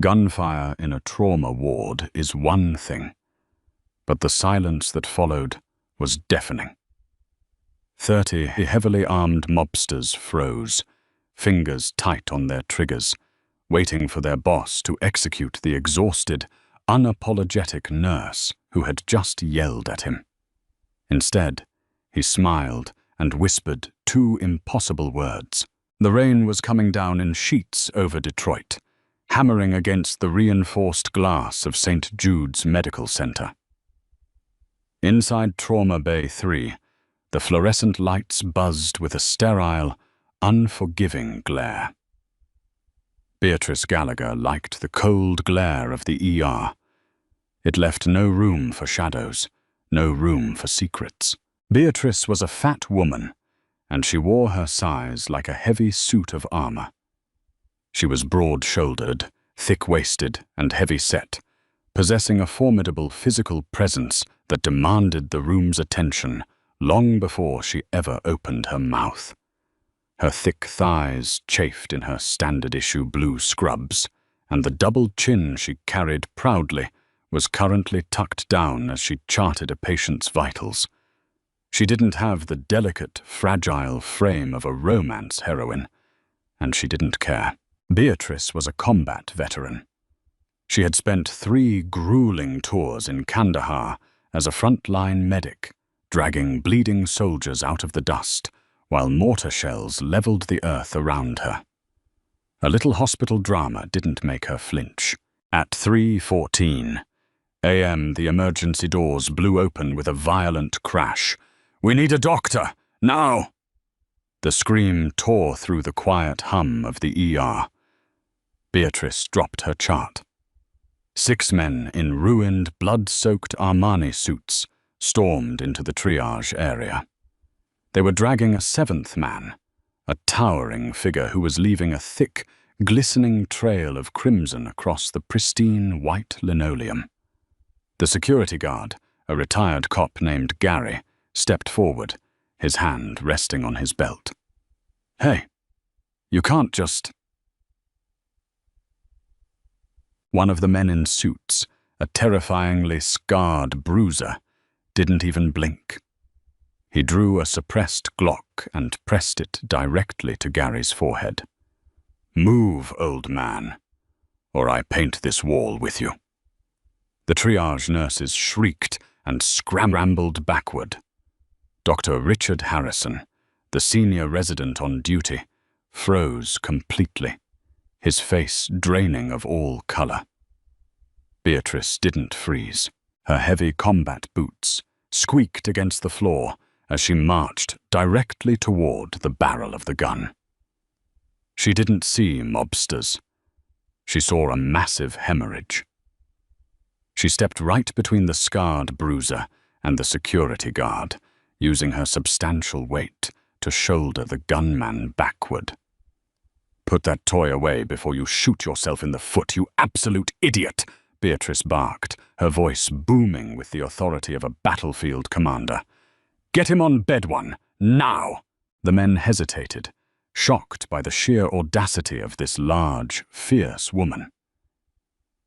Gunfire in a trauma ward is one thing, but the silence that followed was deafening. 30 heavily armed mobsters froze, fingers tight on their triggers, waiting for their boss to execute the exhausted, unapologetic nurse who had just yelled at him. Instead, he smiled and whispered two impossible words. The rain was coming down in sheets over Detroit, hammering against the reinforced glass of St. Jude's Medical Center. Inside Trauma Bay 3, the fluorescent lights buzzed with a sterile, unforgiving glare. Beatrice Gallagher liked the cold glare of the ER. It left no room for shadows, no room for secrets. Beatrice was a fat woman, and she wore her size like a heavy suit of armor. She was broad-shouldered, thick-waisted, and heavy-set, possessing a formidable physical presence that demanded the room's attention long before she ever opened her mouth. Her thick thighs chafed in her standard-issue blue scrubs, and the double chin she carried proudly was currently tucked down as she charted a patient's vitals. She didn't have the delicate, fragile frame of a romance heroine, and she didn't care. Beatrice was a combat veteran. She had spent 3 grueling tours in Kandahar as a frontline medic, dragging bleeding soldiers out of the dust while mortar shells leveled the earth around her. A little hospital drama didn't make her flinch. At 3:14 a.m., the emergency doors blew open with a violent crash. "We need a doctor, now!" The scream tore through the quiet hum of the ER. Beatrice dropped her chart. 6 men in ruined, blood-soaked Armani suits stormed into the triage area. They were dragging a 7th man, a towering figure who was leaving a thick, glistening trail of crimson across the pristine white linoleum. The security guard, a retired cop named Gary, stepped forward, his hand resting on his belt. "Hey, you can't just..." One of the men in suits, a terrifyingly scarred bruiser, didn't even blink. He drew a suppressed Glock and pressed it directly to Gary's forehead. "Move, old man, or I paint this wall with you." The triage nurses shrieked and scrambled backward. Dr. Richard Harrison, the senior resident on duty, froze completely, his face draining of all color. Beatrice didn't freeze. Her heavy combat boots squeaked against the floor as she marched directly toward the barrel of the gun. She didn't see mobsters. She saw a massive hemorrhage. She stepped right between the scarred bruiser and the security guard, using her substantial weight to shoulder the gunman backward. "Put that toy away before you shoot yourself in the foot, you absolute idiot!" Beatrice barked, her voice booming with the authority of a battlefield commander. "Get him on bed one, now!" The men hesitated, shocked by the sheer audacity of this large, fierce woman.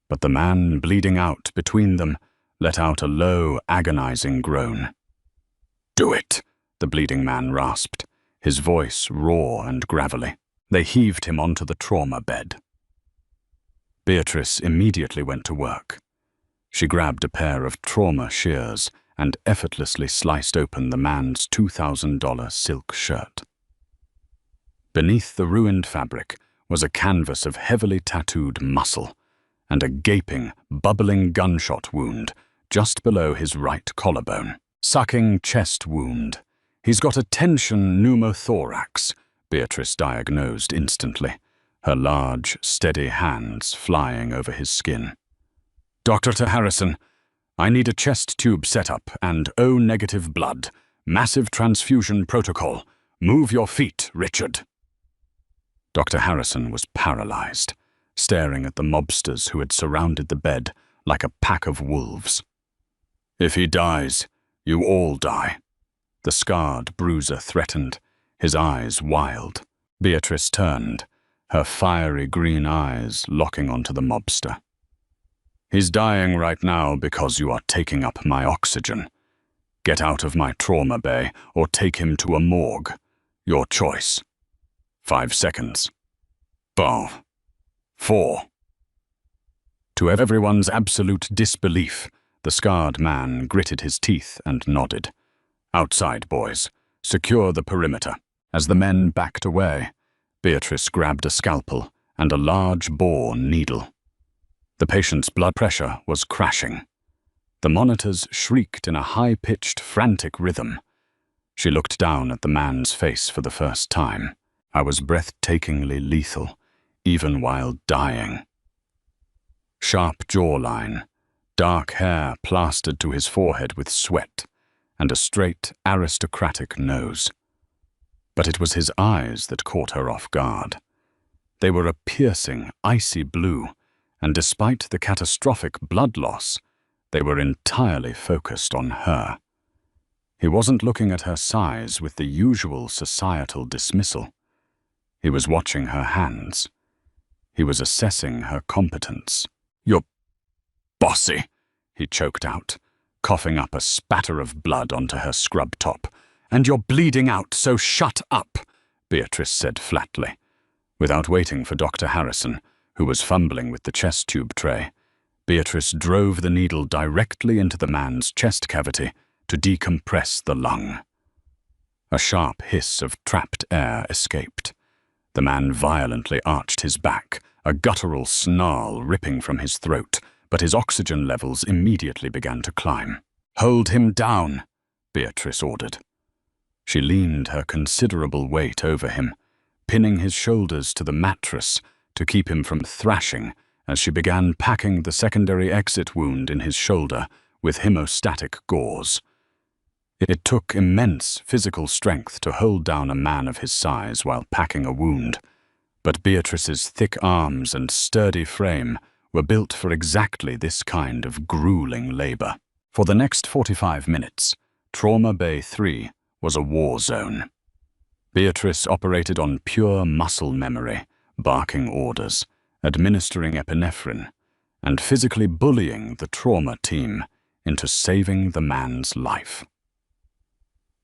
But the man bleeding out between them let out a low, agonizing groan. "Do it," the bleeding man rasped, his voice raw and gravelly. They heaved him onto the trauma bed. Beatrice immediately went to work. She grabbed a pair of trauma shears and effortlessly sliced open the man's $2,000 silk shirt. Beneath the ruined fabric was a canvas of heavily tattooed muscle and a gaping, bubbling gunshot wound just below his right collarbone. "Sucking chest wound. He's got a tension pneumothorax," Beatrice diagnosed instantly, her large, steady hands flying over his skin. "Dr. Harrison, I need a chest tube setup and O-negative blood. Massive transfusion protocol. Move your feet, Richard." Dr. Harrison was paralyzed, staring at the mobsters who had surrounded the bed like a pack of wolves. "If he dies, you all die," the scarred bruiser threatened, his eyes wild. Beatrice turned, her fiery green eyes locking onto the mobster. "He's dying right now because you are taking up my oxygen. Get out of my trauma bay or take him to a morgue. Your choice. 5 seconds. 5. 4. To everyone's absolute disbelief, the scarred man gritted his teeth and nodded. "Outside, boys. Secure the perimeter." As the men backed away, Beatrice grabbed a scalpel and a large bore needle. The patient's blood pressure was crashing. The monitors shrieked in a high-pitched, frantic rhythm. She looked down at the man's face for the first time. I was breathtakingly lethal, even while dying. Sharp jawline, dark hair plastered to his forehead with sweat, and a straight, aristocratic nose. But it was his eyes that caught her off guard. They were a piercing, icy blue, and despite the catastrophic blood loss, they were entirely focused on her. He wasn't looking at her size with the usual societal dismissal. He was watching her hands. He was assessing her competence. "You're bossy," he choked out, coughing up a spatter of blood onto her scrub top. "And you're bleeding out, so shut up," Beatrice said flatly. Without waiting for Dr. Harrison, who was fumbling with the chest tube tray, Beatrice drove the needle directly into the man's chest cavity to decompress the lung. A sharp hiss of trapped air escaped. The man violently arched his back, a guttural snarl ripping from his throat, but his oxygen levels immediately began to climb. "Hold him down," Beatrice ordered. She leaned her considerable weight over him, pinning his shoulders to the mattress to keep him from thrashing as she began packing the secondary exit wound in his shoulder with hemostatic gauze. It took immense physical strength to hold down a man of his size while packing a wound, but Beatrice's thick arms and sturdy frame were built for exactly this kind of grueling labor. For the next 45 minutes, Trauma Bay 3 was a war zone. Beatrice operated on pure muscle memory, barking orders, administering epinephrine, and physically bullying the trauma team into saving the man's life.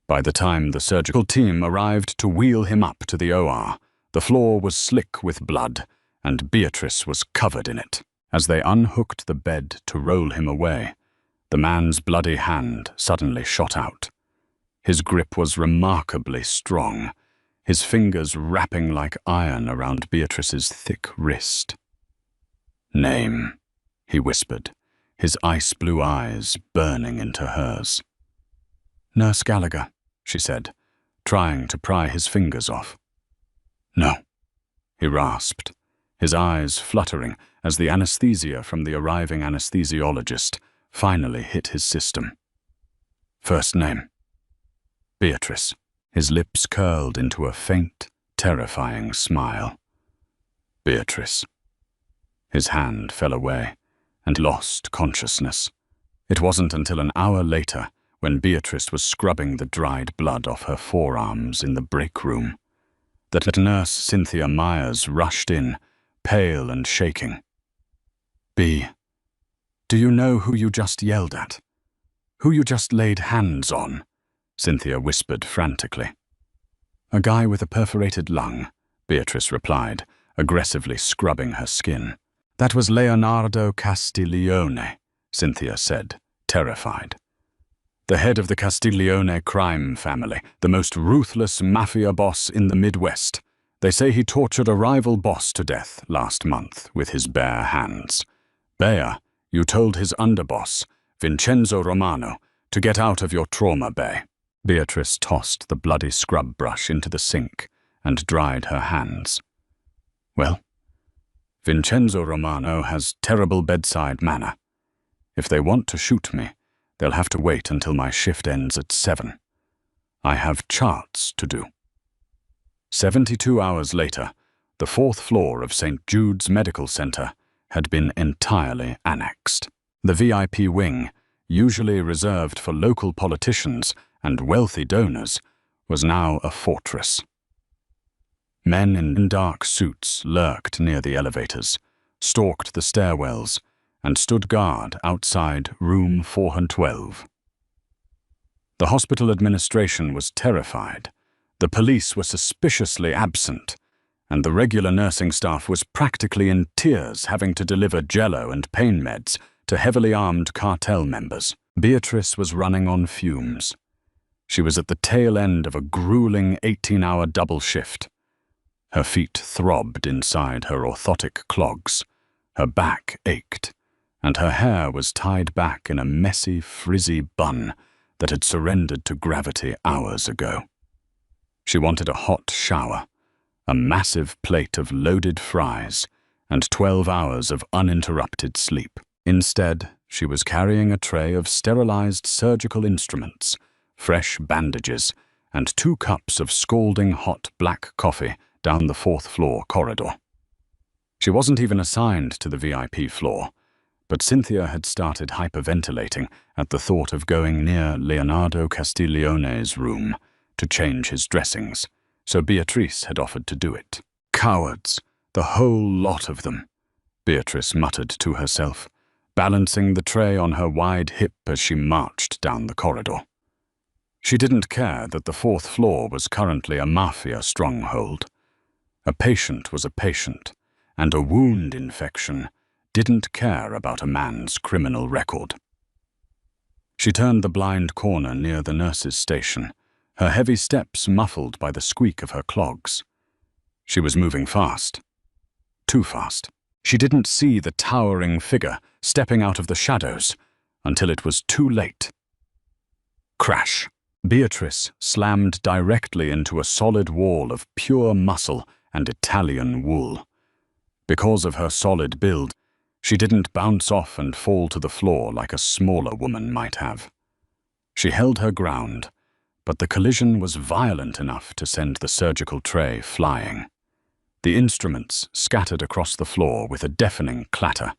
By the time the surgical team arrived to wheel him up to the OR, the floor was slick with blood, and Beatrice was covered in it. As they unhooked the bed to roll him away, the man's bloody hand suddenly shot out. His grip was remarkably strong, his fingers wrapping like iron around Beatrice's thick wrist. "Name," he whispered, his ice-blue eyes burning into hers. "Nurse Gallagher," she said, trying to pry his fingers off. "No," he rasped, his eyes fluttering as the anesthesia from the arriving anesthesiologist finally hit his system. "First name." "Beatrice." His lips curled into a faint, terrifying smile. "Beatrice." His hand fell away and lost consciousness. It wasn't until an hour later, when Beatrice was scrubbing the dried blood off her forearms in the break room, that Nurse Cynthia Myers rushed in, pale and shaking. "B, do you know who you just yelled at? Who you just laid hands on?" Cynthia whispered frantically. "A guy with a perforated lung," Beatrice replied, aggressively scrubbing her skin. "That was Leonardo Castiglione," Cynthia said, terrified. "The head of the Castiglione crime family, the most ruthless mafia boss in the Midwest. They say he tortured a rival boss to death last month with his bare hands. Bea, you told his underboss, Vincenzo Romano, to get out of your trauma bay." Beatrice tossed the bloody scrub brush into the sink and dried her hands. "Well, Vincenzo Romano has terrible bedside manner. If they want to shoot me, they'll have to wait until my shift ends at 7. I have charts to do." 72 hours later, the 4th floor of St. Jude's Medical Center had been entirely annexed. The VIP wing, usually reserved for local politicians and wealthy donors, was now a fortress. Men in dark suits lurked near the elevators, stalked the stairwells, and stood guard outside room 412. The hospital administration was terrified. The police were suspiciously absent, and the regular nursing staff was practically in tears, having to deliver jello and pain meds to heavily armed cartel members. Beatrice was running on fumes. She was at the tail end of a grueling 18-hour double shift. Her feet throbbed inside her orthotic clogs, her back ached, and her hair was tied back in a messy, frizzy bun that had surrendered to gravity hours ago. She wanted a hot shower, a massive plate of loaded fries, and 12 hours of uninterrupted sleep. Instead, she was carrying a tray of sterilized surgical instruments, fresh bandages, and 2 cups of scalding hot black coffee down the 4th floor corridor. She wasn't even assigned to the VIP floor, but Cynthia had started hyperventilating at the thought of going near Leonardo Castiglione's room to change his dressings, so Beatrice had offered to do it. Cowards, the whole lot of them, Beatrice muttered to herself, balancing the tray on her wide hip as she marched down the corridor. She didn't care that the 4th floor was currently a mafia stronghold. A patient was a patient, and a wound infection didn't care about a man's criminal record. She turned the blind corner near the nurse's station, her heavy steps muffled by the squeak of her clogs. She was moving fast. Too fast. She didn't see the towering figure stepping out of the shadows until it was too late. Crash. Beatrice slammed directly into a solid wall of pure muscle and Italian wool. Because of her solid build, she didn't bounce off and fall to the floor like a smaller woman might have. She held her ground, but the collision was violent enough to send the surgical tray flying. The instruments scattered across the floor with a deafening clatter,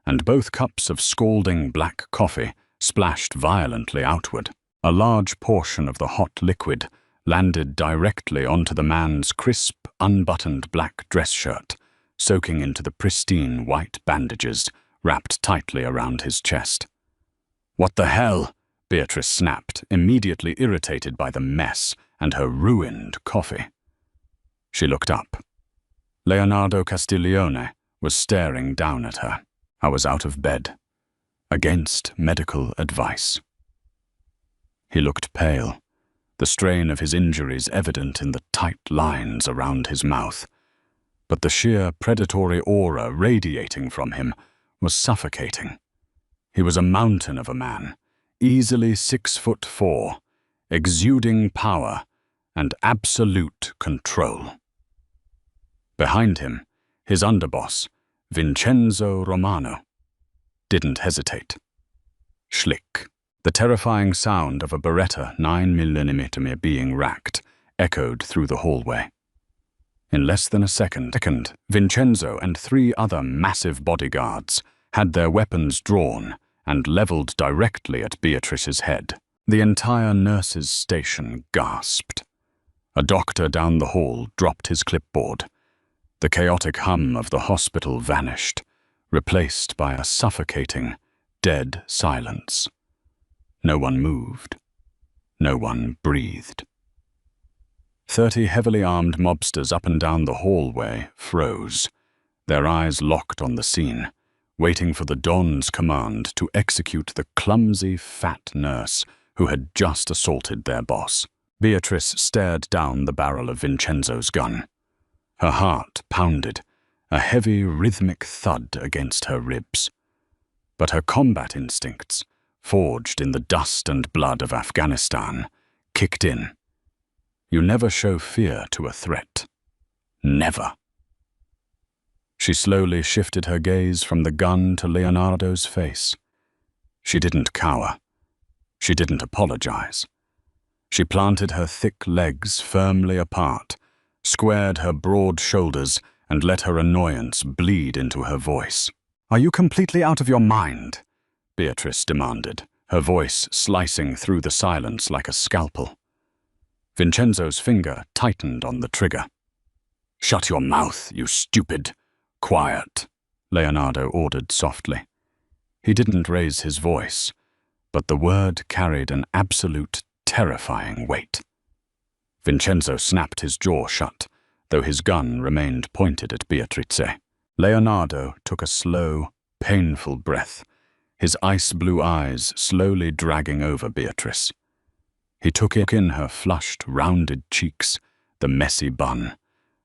and both cups of scalding black coffee splashed violently outward. A large portion of the hot liquid landed directly onto the man's crisp, unbuttoned black dress shirt, soaking into the pristine white bandages wrapped tightly around his chest. "What the hell?" Beatrice snapped, immediately irritated by the mess and her ruined coffee. She looked up. Leonardo Castiglione was staring down at her. "I was out of bed, against medical advice." He looked pale, the strain of his injuries evident in the tight lines around his mouth. But the sheer predatory aura radiating from him was suffocating. He was a mountain of a man, easily 6'4", exuding power and absolute control. Behind him, his underboss, Vincenzo Romano, didn't hesitate. Schlick. The terrifying sound of a Beretta 9mm being racked echoed through the hallway. In less than a second, Vincenzo and 3 other massive bodyguards had their weapons drawn and leveled directly at Beatrice's head. The entire nurse's station gasped. A doctor down the hall dropped his clipboard. The chaotic hum of the hospital vanished, replaced by a suffocating, dead silence. No one moved. No one breathed. 30 heavily armed mobsters up and down the hallway froze, their eyes locked on the scene, waiting for the Don's command to execute the clumsy, fat nurse who had just assaulted their boss. Beatrice stared down the barrel of Vincenzo's gun. Her heart pounded, a heavy, rhythmic thud against her ribs. But her combat instincts, forged in the dust and blood of Afghanistan, kicked in. You never show fear to a threat. Never. She slowly shifted her gaze from the gun to Leonardo's face. She didn't cower. She didn't apologize. She planted her thick legs firmly apart, squared her broad shoulders, and let her annoyance bleed into her voice. "Are you completely out of your mind?" Beatrice demanded, her voice slicing through the silence like a scalpel. Vincenzo's finger tightened on the trigger. "Shut your mouth, you stupid." "Quiet," Leonardo ordered softly. He didn't raise his voice, but the word carried an absolute, terrifying weight. Vincenzo snapped his jaw shut, though his gun remained pointed at Beatrice. Leonardo took a slow, painful breath, his ice-blue eyes slowly dragging over Beatrice. He took in her flushed, rounded cheeks, the messy bun,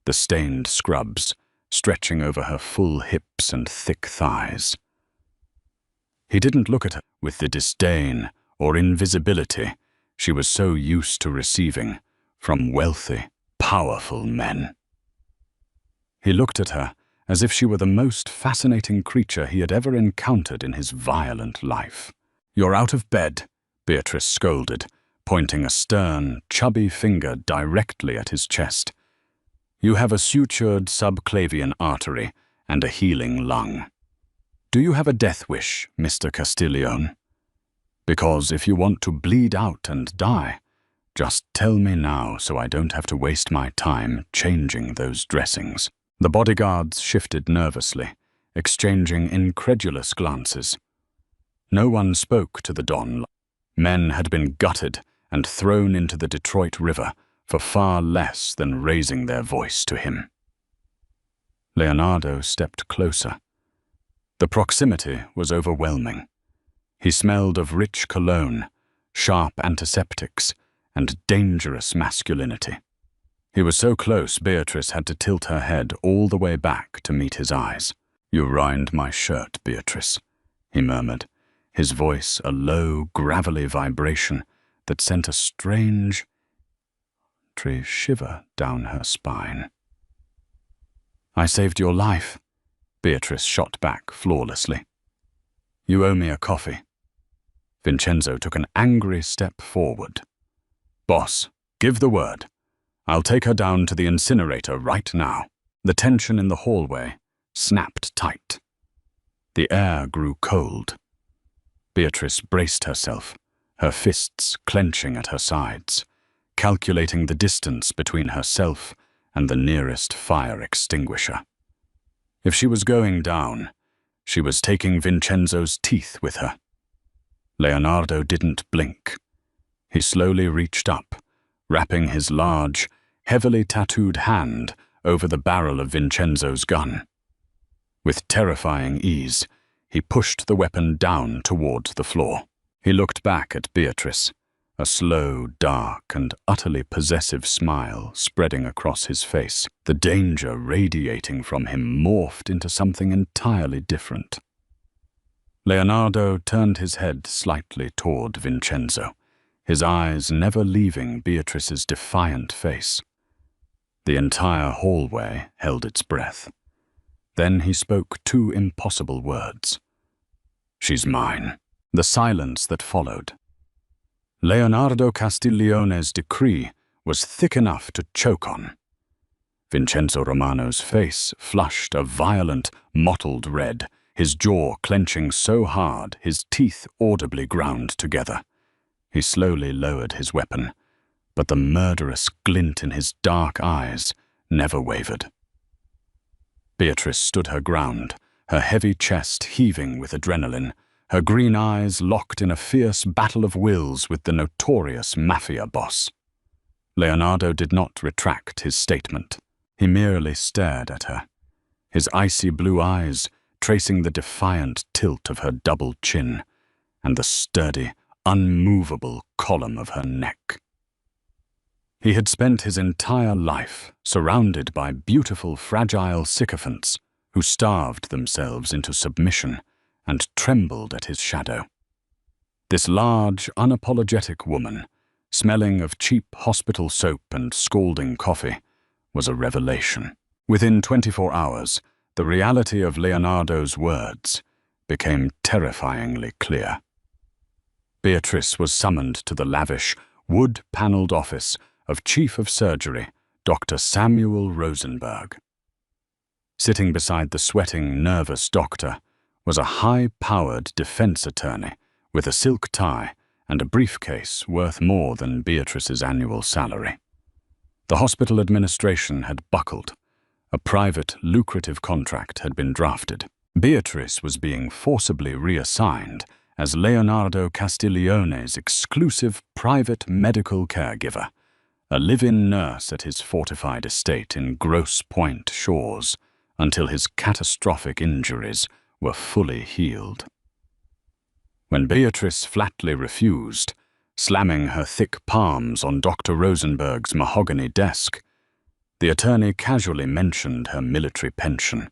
the stained scrubs stretching over her full hips and thick thighs. He didn't look at her with the disdain or invisibility she was so used to receiving from wealthy, powerful men. He looked at her as if she were the most fascinating creature he had ever encountered in his violent life. "You're out of bed," Beatrice scolded, pointing a stern, chubby finger directly at his chest. "You have a sutured subclavian artery and a healing lung. Do you have a death wish, Mr. Castiglione? Because if you want to bleed out and die, just tell me now so I don't have to waste my time changing those dressings." The bodyguards shifted nervously, exchanging incredulous glances. No one spoke to the Don. Men had been gutted and thrown into the Detroit River for far less than raising their voice to him. Leonardo stepped closer. The proximity was overwhelming. He smelled of rich cologne, sharp antiseptics, and dangerous masculinity. He was so close, Beatrice had to tilt her head all the way back to meet his eyes. "You ruined my shirt, Beatrice," he murmured, his voice a low, gravelly vibration that sent a strange shiver down her spine. "I saved your life," Beatrice shot back flawlessly. "You owe me a coffee." Vincenzo took an angry step forward. "Boss, give the word. I'll take her down to the incinerator right now." The tension in the hallway snapped tight. The air grew cold. Beatrice braced herself, her fists clenching at her sides, calculating the distance between herself and the nearest fire extinguisher. If she was going down, she was taking Vincenzo's teeth with her. Leonardo didn't blink. He slowly reached up, wrapping his large, heavily tattooed hand over the barrel of Vincenzo's gun. With terrifying ease, he pushed the weapon down toward the floor. He looked back at Beatrice, a slow, dark, and utterly possessive smile spreading across his face. The danger radiating from him morphed into something entirely different. Leonardo turned his head slightly toward Vincenzo, his eyes never leaving Beatrice's defiant face. The entire hallway held its breath. Then he spoke two impossible words. "She's mine." The silence that followed. Leonardo Castiglione's decree was thick enough to choke on. Vincenzo Romano's face flushed a violent, mottled red, his jaw clenching so hard his teeth audibly ground together. He slowly lowered his weapon, but the murderous glint in his dark eyes never wavered. Beatrice stood her ground, her heavy chest heaving with adrenaline, her green eyes locked in a fierce battle of wills with the notorious Mafia Boss. Leonardo did not retract his statement. He merely stared at her, his icy blue eyes tracing the defiant tilt of her double chin and the sturdy, unmovable column of her neck. He had spent his entire life surrounded by beautiful, fragile sycophants who starved themselves into submission and trembled at his shadow. This large, unapologetic woman, smelling of cheap hospital soap and scalding coffee, was a revelation. Within 24 hours, the reality of Leonardo's words became terrifyingly clear. Beatrice was summoned to the lavish, wood-paneled office of Chief of Surgery, Dr. Samuel Rosenberg. Sitting beside the sweating, nervous doctor was a high-powered defense attorney with a silk tie and a briefcase worth more than Beatrice's annual salary. The hospital administration had buckled, A private, lucrative contract had been drafted. Beatrice was being forcibly reassigned as Leonardo Castiglione's exclusive private medical caregiver, a live-in nurse at his fortified estate in Grosse Pointe Shores, until his catastrophic injuries were fully healed. When Beatrice flatly refused, slamming her thick palms on Dr. Rosenberg's mahogany desk, the attorney casually mentioned her military pension,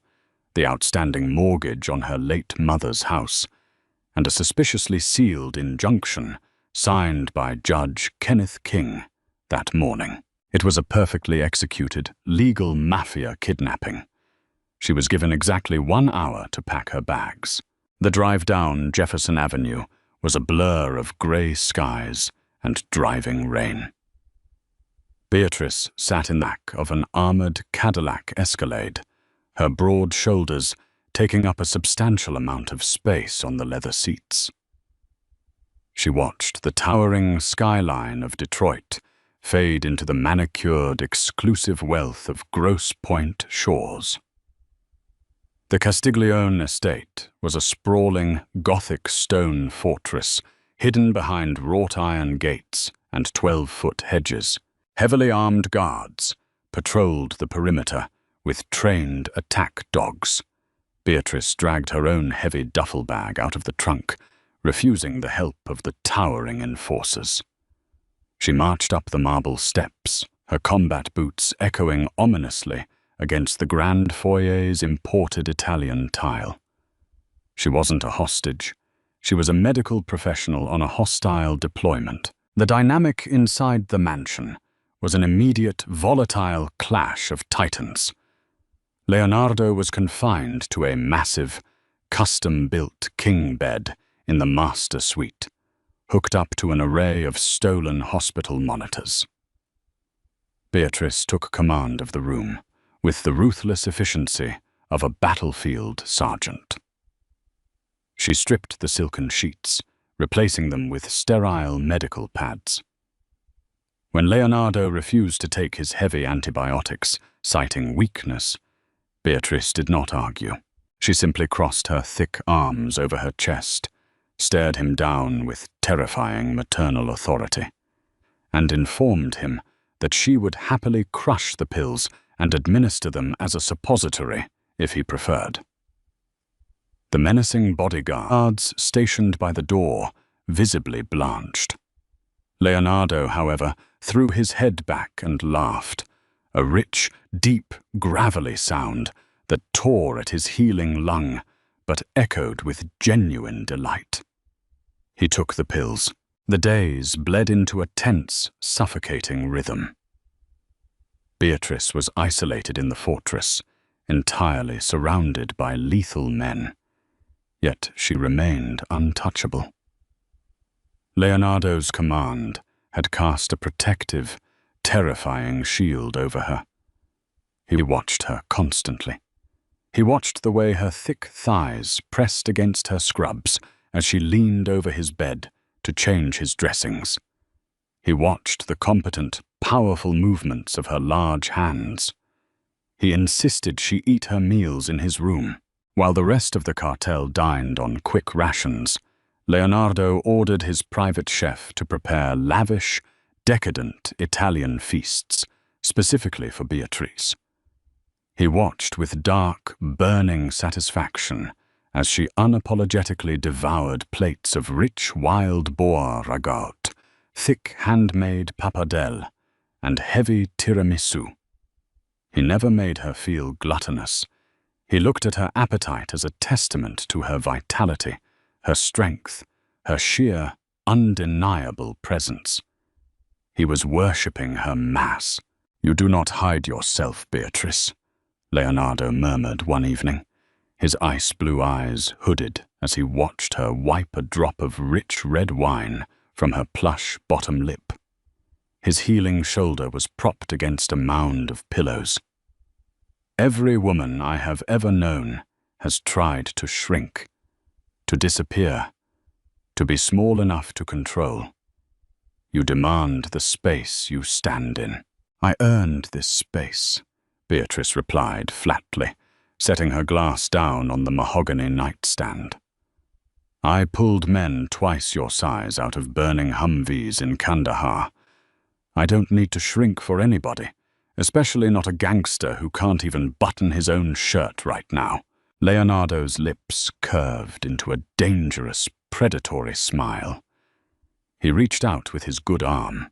the outstanding mortgage on her late mother's house, and a suspiciously sealed injunction signed by Judge Kenneth King that morning. It was a perfectly executed, legal mafia kidnapping. She was given exactly 1 hour to pack her bags. The drive down Jefferson Avenue was a blur of grey skies and driving rain. Beatrice sat in the back of an armored Cadillac Escalade, her broad shoulders taking up a substantial amount of space on the leather seats. She watched the towering skyline of Detroit fade into the manicured, exclusive wealth of Grosse Pointe Shores. The Castiglione estate was a sprawling, Gothic stone fortress hidden behind wrought iron gates and 12-foot hedges. Heavily armed guards patrolled the perimeter with trained attack dogs. Beatrice dragged her own heavy duffel bag out of the trunk, refusing the help of the towering enforcers. She marched up the marble steps, her combat boots echoing ominously against the grand foyer's imported Italian tile. She wasn't a hostage. She was a medical professional on a hostile deployment. The dynamic inside the mansion was an immediate, volatile clash of titans. Leonardo was confined to a massive, custom-built king bed in the master suite, hooked up to an array of stolen hospital monitors. Beatrice took command of the room with the ruthless efficiency of a battlefield sergeant. She stripped the silken sheets, replacing them with sterile medical pads. When Leonardo refused to take his heavy antibiotics, citing weakness, Beatrice did not argue. She simply crossed her thick arms over her chest, stared him down with terrifying maternal authority, and informed him that she would happily crush the pills and administer them as a suppository if he preferred. The menacing bodyguards stationed by the door visibly blanched. Leonardo, however, threw his head back and laughed, a rich, deep, gravelly sound that tore at his healing lung but echoed with genuine delight. He took the pills. The days bled into a tense, suffocating rhythm. Beatrice was isolated in the fortress, entirely surrounded by lethal men. Yet she remained untouchable. Leonardo's command had cast a protective, terrifying shield over her. He watched her constantly. He watched the way her thick thighs pressed against her scrubs as she leaned over his bed to change his dressings. He watched the competent, powerful movements of her large hands. He insisted she eat her meals in his room. While the rest of the cartel dined on quick rations, Leonardo ordered his private chef to prepare lavish, decadent Italian feasts, specifically for Beatrice. He watched with dark, burning satisfaction as she unapologetically devoured plates of rich wild boar ragout, thick handmade pappardelle, and heavy tiramisu. He never made her feel gluttonous. He looked at her appetite as a testament to her vitality, her strength, her sheer, undeniable presence. He was worshipping her mass. "You do not hide yourself, Beatrice," Leonardo murmured one evening, his ice-blue eyes hooded as he watched her wipe a drop of rich red wine from her plush bottom lip. His healing shoulder was propped against a mound of pillows. "Every woman I have ever known has tried to shrink, to disappear, to be small enough to control. You demand the space you stand in. I earned this space Beatrice replied flatly, setting her glass down on the mahogany nightstand. I pulled men twice your size out of burning Humvees in Kandahar. I don't need to shrink for anybody, especially not a gangster who can't even button his own shirt right now. Leonardo's lips curved into a dangerous, predatory smile. He reached out with his good arm,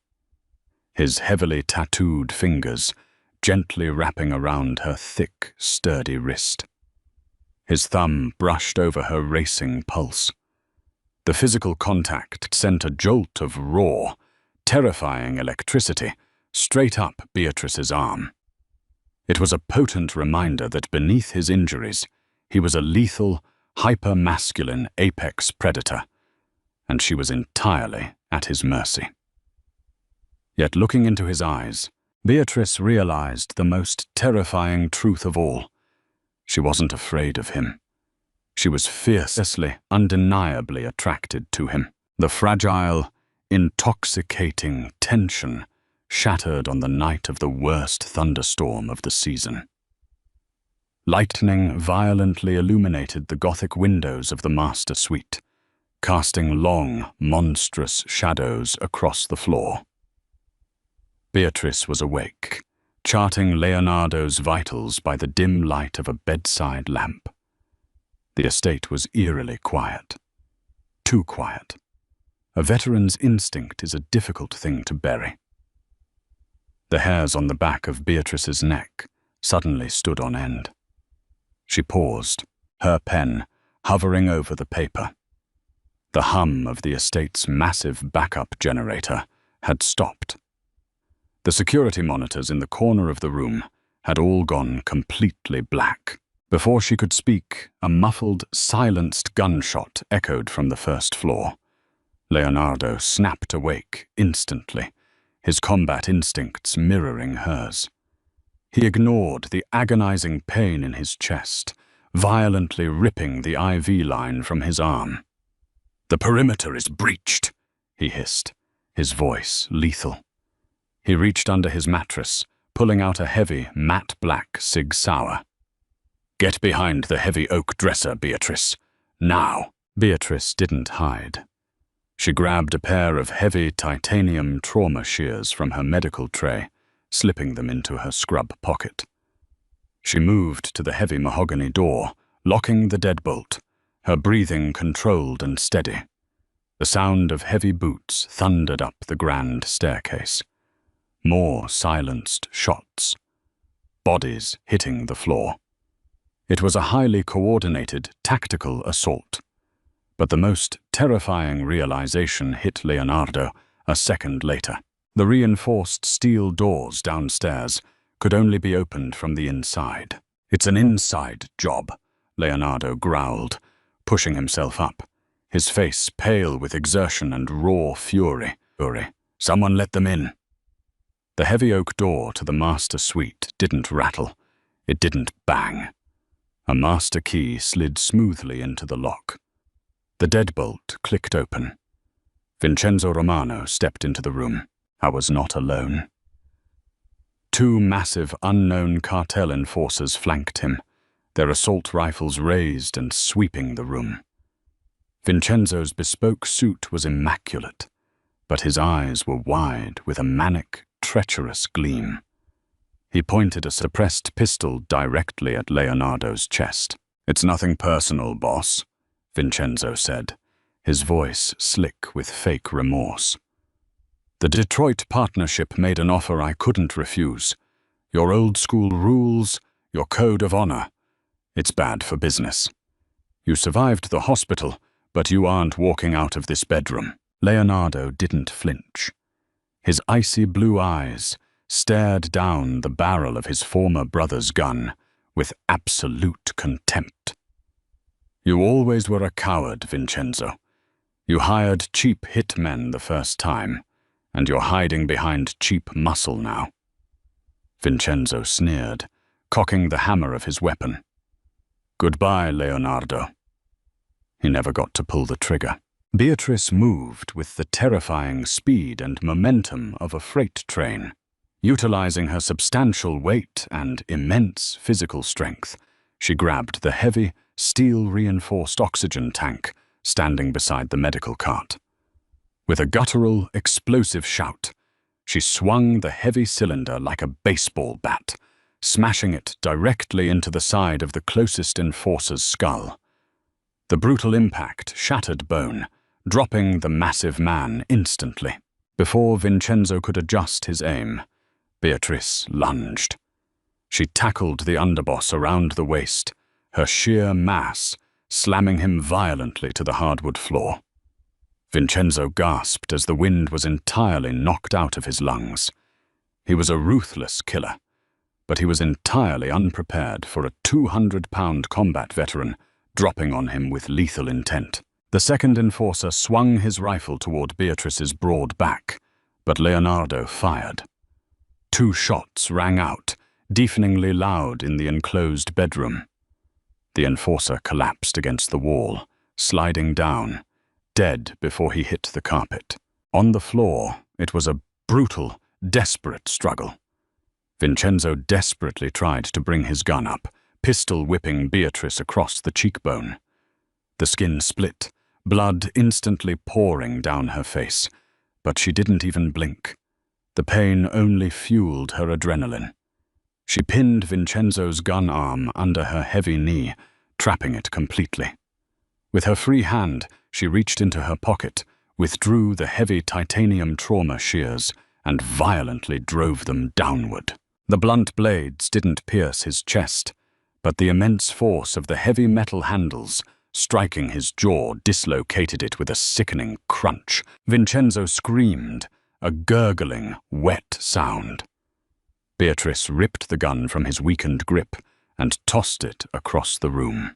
his heavily tattooed fingers gently wrapping around her thick, sturdy wrist. His thumb brushed over her racing pulse. The physical contact sent a jolt of raw, terrifying electricity straight up Beatrice's arm. It was a potent reminder that beneath his injuries, he was a lethal, hyper-masculine apex predator, and she was entirely at his mercy. Yet looking into his eyes, Beatrice realized the most terrifying truth of all. She wasn't afraid of him. She was fiercely, undeniably attracted to him. The fragile, intoxicating tension shattered on the night of the worst thunderstorm of the season. Lightning violently illuminated the Gothic windows of the master suite, casting long, monstrous shadows across the floor. Beatrice was awake, charting Leonardo's vitals by the dim light of a bedside lamp. The estate was eerily quiet. Too quiet. A veteran's instinct is a difficult thing to bury. The hairs on the back of Beatrice's neck suddenly stood on end. She paused, her pen hovering over the paper. The hum of the estate's massive backup generator had stopped. The security monitors in the corner of the room had all gone completely black. Before she could speak, a muffled, silenced gunshot echoed from the first floor. Leonardo snapped awake instantly, his combat instincts mirroring hers. He ignored the agonizing pain in his chest, violently ripping the IV line from his arm. "The perimeter is breached," he hissed, his voice lethal. He reached under his mattress, pulling out a heavy, matte black Sig Sauer. "Get behind the heavy oak dresser, Beatrice. Now." Beatrice didn't hide. She grabbed a pair of heavy titanium trauma shears from her medical tray, slipping them into her scrub pocket. She moved to the heavy mahogany door, locking the deadbolt, her breathing controlled and steady. The sound of heavy boots thundered up the grand staircase. More silenced shots. Bodies hitting the floor. It was a highly coordinated, tactical assault. But the most terrifying realization hit Leonardo a second later. The reinforced steel doors downstairs could only be opened from the inside. "It's an inside job," Leonardo growled, pushing himself up, his face pale with exertion and raw fury. "Someone let them in." The heavy oak door to the master suite didn't rattle. It didn't bang. A master key slid smoothly into the lock. The deadbolt clicked open. Vincenzo Romano stepped into the room. I was not alone. Two massive unknown cartel enforcers flanked him, their assault rifles raised and sweeping the room. Vincenzo's bespoke suit was immaculate, but his eyes were wide with a manic, treacherous gleam. He pointed a suppressed pistol directly at Leonardo's chest. "It's nothing personal, boss," Vincenzo said, his voice slick with fake remorse. "The Detroit partnership made an offer I couldn't refuse. Your old-school rules, your code of honor. It's bad for business. You survived the hospital, but you aren't walking out of this bedroom." Leonardo didn't flinch. His icy blue eyes stared down the barrel of his former brother's gun with absolute contempt. "You always were a coward, Vincenzo. You hired cheap hitmen the first time, and you're hiding behind cheap muscle now." Vincenzo sneered, cocking the hammer of his weapon. "Goodbye, Leonardo." He never got to pull the trigger. Beatrice moved with the terrifying speed and momentum of a freight train. Utilizing her substantial weight and immense physical strength, she grabbed the heavy, steel-reinforced oxygen tank standing beside the medical cart. With a guttural, explosive shout, she swung the heavy cylinder like a baseball bat, smashing it directly into the side of the closest enforcer's skull. The brutal impact shattered bone, dropping the massive man instantly. Before Vincenzo could adjust his aim, Beatrice lunged. She tackled the underboss around the waist, her sheer mass slamming him violently to the hardwood floor. Vincenzo gasped as the wind was entirely knocked out of his lungs. He was a ruthless killer, but he was entirely unprepared for a 200-pound combat veteran dropping on him with lethal intent. The second enforcer swung his rifle toward Beatrice's broad back, but Leonardo fired. 2 shots rang out, deafeningly loud in the enclosed bedroom. The enforcer collapsed against the wall, sliding down, dead before he hit the carpet. On the floor, it was a brutal, desperate struggle. Vincenzo desperately tried to bring his gun up, pistol whipping Beatrice across the cheekbone. The skin split, blood instantly pouring down her face, but she didn't even blink. The pain only fueled her adrenaline. She pinned Vincenzo's gun arm under her heavy knee, trapping it completely. With her free hand, she reached into her pocket, withdrew the heavy titanium trauma shears, and violently drove them downward. The blunt blades didn't pierce his chest, but the immense force of the heavy metal handles striking his jaw dislocated it with a sickening crunch. Vincenzo screamed, a gurgling, wet sound. Beatrice ripped the gun from his weakened grip and tossed it across the room.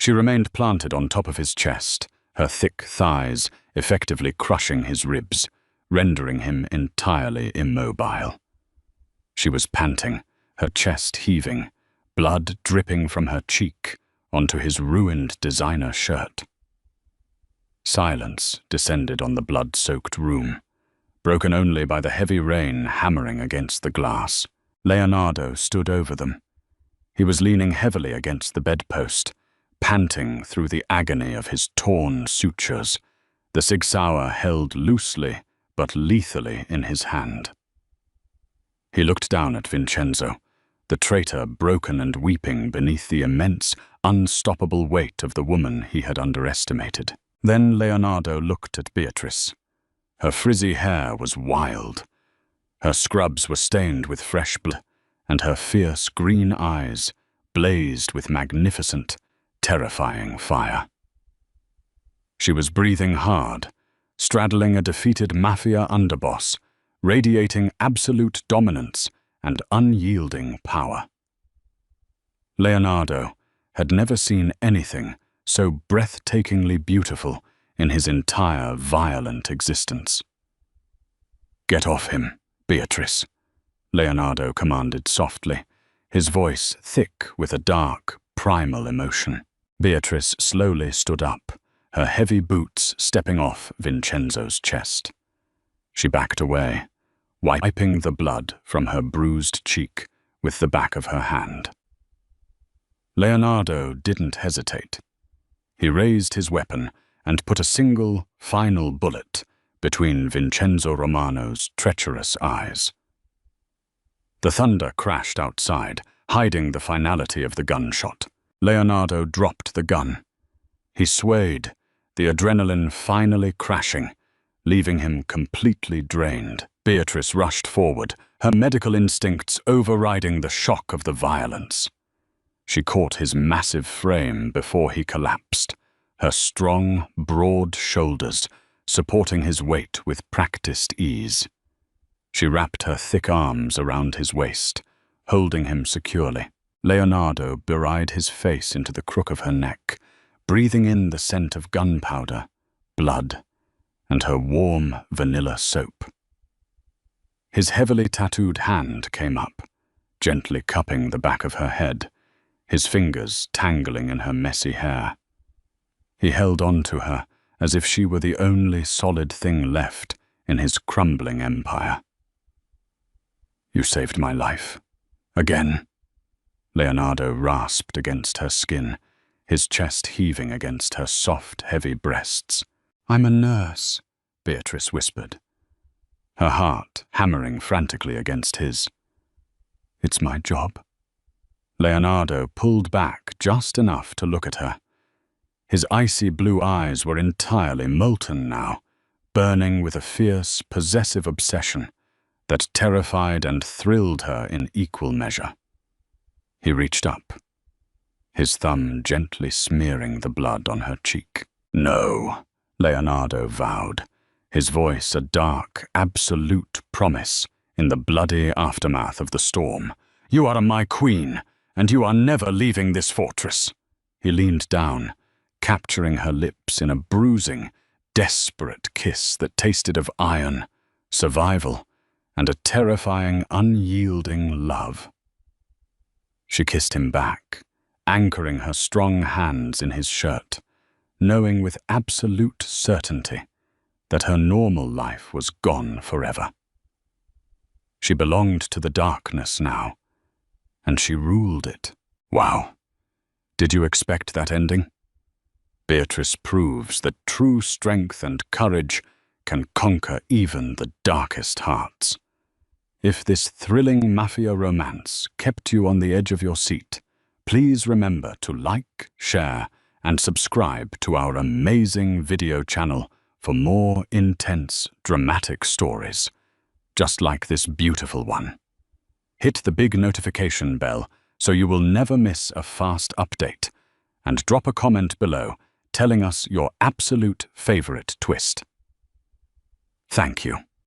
She remained planted on top of his chest, her thick thighs effectively crushing his ribs, rendering him entirely immobile. She was panting, her chest heaving, blood dripping from her cheek onto his ruined designer shirt. Silence descended on the blood-soaked room, broken only by the heavy rain hammering against the glass. Leonardo stood over them. He was leaning heavily against the bedpost, panting through the agony of his torn sutures, the Sig Sauer held loosely but lethally in his hand. He looked down at Vincenzo, the traitor broken and weeping beneath the immense, unstoppable weight of the woman he had underestimated. Then Leonardo looked at Beatrice. Her frizzy hair was wild. Her scrubs were stained with fresh blood, and her fierce green eyes blazed with magnificent, terrifying fire. She was breathing hard, straddling a defeated mafia underboss, radiating absolute dominance and unyielding power. Leonardo had never seen anything so breathtakingly beautiful in his entire violent existence. "Get off him, Beatrice," Leonardo commanded softly, his voice thick with a dark, primal emotion. Beatrice slowly stood up, her heavy boots stepping off Vincenzo's chest. She backed away, wiping the blood from her bruised cheek with the back of her hand. Leonardo didn't hesitate. He raised his weapon and put a single, final bullet between Vincenzo Romano's treacherous eyes. The thunder crashed outside, hiding the finality of the gunshot. Leonardo dropped the gun. He swayed, the adrenaline finally crashing, leaving him completely drained. Beatrice rushed forward, her medical instincts overriding the shock of the violence. She caught his massive frame before he collapsed, her strong, broad shoulders supporting his weight with practiced ease. She wrapped her thick arms around his waist, holding him securely. Leonardo buried his face into the crook of her neck, breathing in the scent of gunpowder, blood, and her warm vanilla soap. His heavily tattooed hand came up, gently cupping the back of her head, his fingers tangling in her messy hair. He held on to her as if she were the only solid thing left in his crumbling empire. You saved my life. Again. Leonardo rasped against her skin, his chest heaving against her soft, heavy breasts. I'm a nurse, Beatrice whispered, her heart hammering frantically against his. It's my job. Leonardo pulled back just enough to look at her. His icy blue eyes were entirely molten now, burning with a fierce, possessive obsession that terrified and thrilled her in equal measure. He reached up, his thumb gently smearing the blood on her cheek. No, Leonardo vowed, his voice a dark, absolute promise in the bloody aftermath of the storm. You are my queen, and you are never leaving this fortress. He leaned down, capturing her lips in a bruising, desperate kiss that tasted of iron, survival, and a terrifying, unyielding love. She kissed him back, anchoring her strong hands in his shirt, knowing with absolute certainty that her normal life was gone forever. She belonged to the darkness now, and she ruled it. Wow. Did you expect that ending? Beatrice proves that true strength and courage can conquer even the darkest hearts. If this thrilling mafia romance kept you on the edge of your seat, please remember to like, share, and subscribe to our amazing video channel for more intense, dramatic stories, just like this beautiful one. Hit the big notification bell so you will never miss a fast update, and drop a comment below telling us your absolute favorite twist. Thank you.